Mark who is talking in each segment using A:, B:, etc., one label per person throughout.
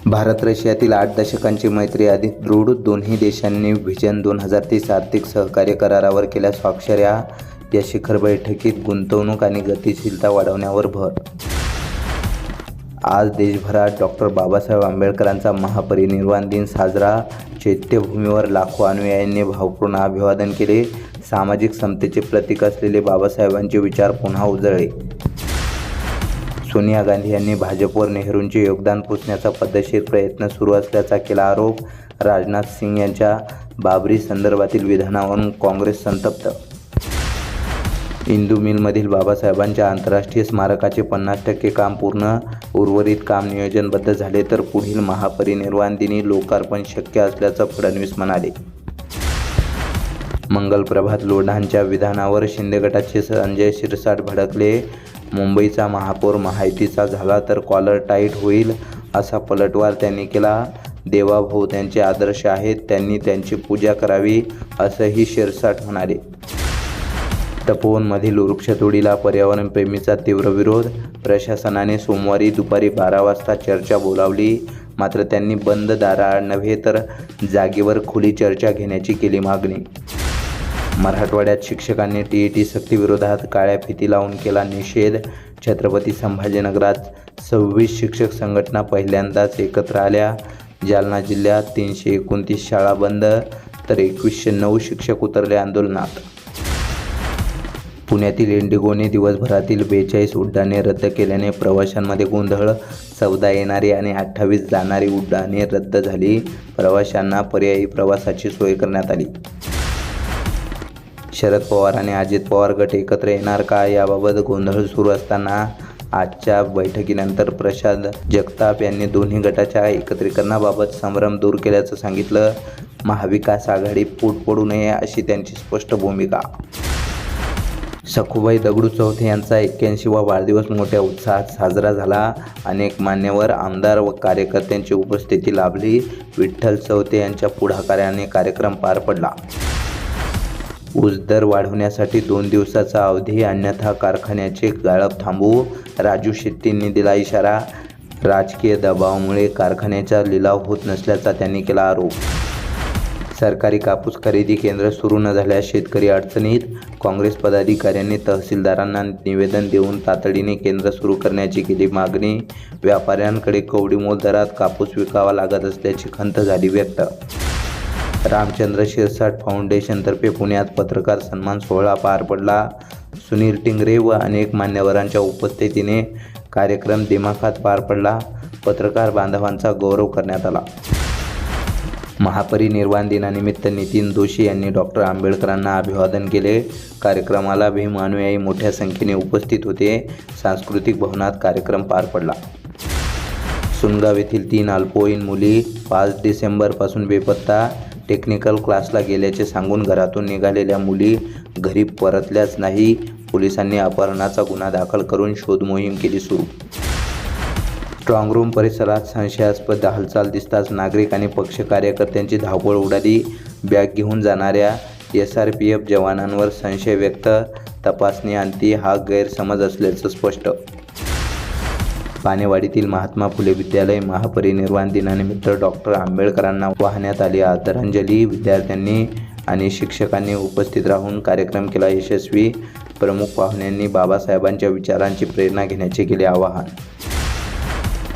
A: भारत रशियातील 8 दशकांची मैत्री अधिक दृढ. दोन्ही देशांनी व्हिजन 2030 आर्थिक सहकार्य करारावर केल्या स्वाक्षऱ्या. या शिखर बैठकीत गुंतवणूक आणि गतिशीलता वाढवण्यावर भर. आज देशभरात डॉ. बाबासाहेब आंबेडकरांचा महापरिनिर्वाण दिन साजरा. चैत्यभूमीवर लाखो अनुयायांनी भावपूर्ण अभिवादन केले. सामाजिक समतेचे प्रतीक असलेले बाबासाहेबांचे विचार पुन्हा उजळले. सोनिया गांधी यांनी भाजपवर नेहरूंचे योगदान पुसण्याचा पद्धतशीर प्रयत्न सुरू असल्याचा केला आरोप. राजनाथ सिंग यांच्या बाबरी संदर्भातील विधानावरून काँग्रेस संतप्त. इंदू मिलमधील बाबासाहेबांच्या आंतरराष्ट्रीय स्मारकाचे 50% काम पूर्ण. उर्वरित काम नियोजनबद्ध झाले तर पुढील महापरिनिर्वाण दिनी लोकार्पण शक्य असल्याचं फडणवीस म्हणाले. मंगलप्रभात लोढांच्या विधानावर शिंदे गटाचे संजय शिरसाट भडकले. मुंबईचा महापौर महायुतीचा झाला तर कॉलर टाईट होईल, असा पलटवार त्यांनी केला. देवाभाऊ त्यांचे आदर्श आहेत, त्यांनी त्यांची पूजा करावी, असंही शिरसाट म्हणाले. तपोवनमधील वृक्षतोडीला पर्यावरणप्रेमींचा तीव्र विरोध. प्रशासनाने सोमवारी दुपारी 12 वाजता चर्चा बोलावली, मात्र त्यांनी बंद दाराआड नव्हे तर जागेवर खुली चर्चा घेण्याची केली मागणी. मराठवाड्यात शिक्षकांनी टीईटी सक्तीविरोधात काळ्या फिती लावून केला निषेध. छत्रपती संभाजीनगरात 26 शिक्षक संघटना पहिल्यांदाच एकत्र आल्या. जालना जिल्ह्यात 329 शाळा बंद तर 2109 शिक्षक उतरले आंदोलनात. पुण्यातील इंडिगोने दिवसभरातील 42 उड्डाणे रद्द केल्याने प्रवाशांमध्ये गोंधळ. 14 येणारी आणि 28 जाणारी उड्डाणे रद्द झाली. प्रवाशांना पर्यायी प्रवासाची सोय करण्यात आली. शरद पवार आणि अजित पवार गट एकत्र येणार का, याबाबत गोंधळ सुरू असताना आजच्या बैठकीनंतर प्रसाद जगताप यांनी दोन्ही गटाच्या एकत्रीकरणाबाबत संभ्रम दूर केल्याचं सांगितलं. महाविकास आघाडी फूट पडू नये अशी त्यांची स्पष्ट भूमिका. सखूबाई दगडू चौथे यांचा 81वा वाढदिवस मोठ्या उत्साहात साजरा झाला. अनेक मान्यवर, आमदार व कार्यकर्त्यांची उपस्थिती लाभली. विठ्ठल चौथे यांच्या पुढाकाराने कार्यक्रम पार पडला. ऊस दर वाढवण्यासाठी 2 दिवसाचा अवधी, अन्यथा कारखान्याचे गाळप थांबवू, राजू शेट्टींनी दिला इशारा. राजकीय दबावामुळे कारखान्याचा लिलाव होत नसल्याचा त्यांनी केला आरोप. सरकारी कापूस खरेदी केंद्र सुरू न झाल्यास शेतकरी अडचणीत. काँग्रेस पदाधिकाऱ्यांनी तहसीलदारांना निवेदन देऊन तातडीने केंद्र सुरू करण्याची केली मागणी. व्यापाऱ्यांकडे कवडीमोल दरात कापूस विकावा लागत असल्याची खंत झाली व्यक्त. रामचंद्र शिरसाट फाउंडेशनतर्फे पुण्यात पत्रकार सन्मान सोहळा पार पडला. सुनील टिंगरे व अनेक मान्यवरांच्या उपस्थितीने कार्यक्रम दिमाखात पार पडला. पत्रकार बांधवांचा गौरव करण्यात आला. महापरिनिर्वाण दिनानिमित्त नितीन दोशी यांनी डॉ. आंबेडकरांना अभिवादन केले. कार्यक्रमाला भीम अनुयायी मोठ्या संख्येने उपस्थित होते. सांस्कृतिक भवनात कार्यक्रम पार पडला. सुनगाव येथील 3 अल्पवयीन मुली 5 डिसेंबरपासून बेपत्ता. टेक्निकल क्लासला गेल्याचे सांगून घरातून निघालेल्या मुली घरी परतल्याच नाही. पोलिसांनी अपहरणाचा गुन्हा दाखल करून शोध मोहीम केली सुरू. स्ट्रॉंग रूम परिसरात संशयास्पद हालचाल दिसताच नागरिक आणि पक्ष कार्यकर्त्यांची धावपळ उडाली. बॅग घेऊन जाणाऱ्या SRPF जवानांवर संशय व्यक्त. तपासणी अंती हा गैरसमज असल्याचं स्पष्ट. पानेवाडीतील महात्मा फुले विद्यालय महापरिनिर्वाण दिनानिमित्त डॉ. आंबेडकरांना वाहण्यात आली आदरांजली. विद्यार्थ्यांनी आणि शिक्षकांनी उपस्थित राहून कार्यक्रम केला यशस्वी. प्रमुख पाहुण्यांनी बाबासाहेबांच्या विचारांची प्रेरणा घेण्याचे केले आवाहन.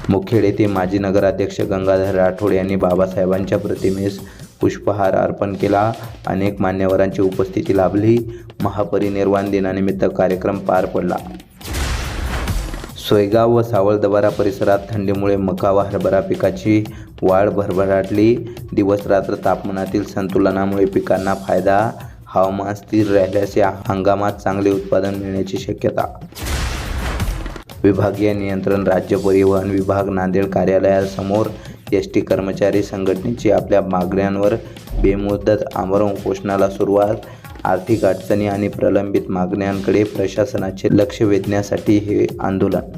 A: मुखेड येथे माजी नगराध्यक्ष गंगाधर राठोड यांनी बाबासाहेबांच्या प्रतिमेस पुष्पहार अर्पण केला. अनेक मान्यवरांची उपस्थिती लाभली. महापरिनिर्वाण दिनानिमित्त कार्यक्रम पार पडला. सोयगाव व सावळदबारा परिसरात थंडीमुळे मका व हरभरा पिकाची वाढ भरभराटली. दिवस रात्र तापमानातील संतुलनामुळे पिकांना फायदा. हवामान स्थिर राहिल्यास या हंगामात चांगले उत्पादन मिळण्याची शक्यता. विभागीय नियंत्रण. राज्य परिवहन विभाग नांदेड कार्यालयासमोर ST कर्मचारी संघटनेची आपल्या मागण्यांवर बेमुदत आमरण उपोषणाला सुरुवात. आर्थिक अडचणी आणि प्रलंबित मागण्यांकडे प्रशासनाचे लक्ष वेधण्यासाठी हे आंदोलन.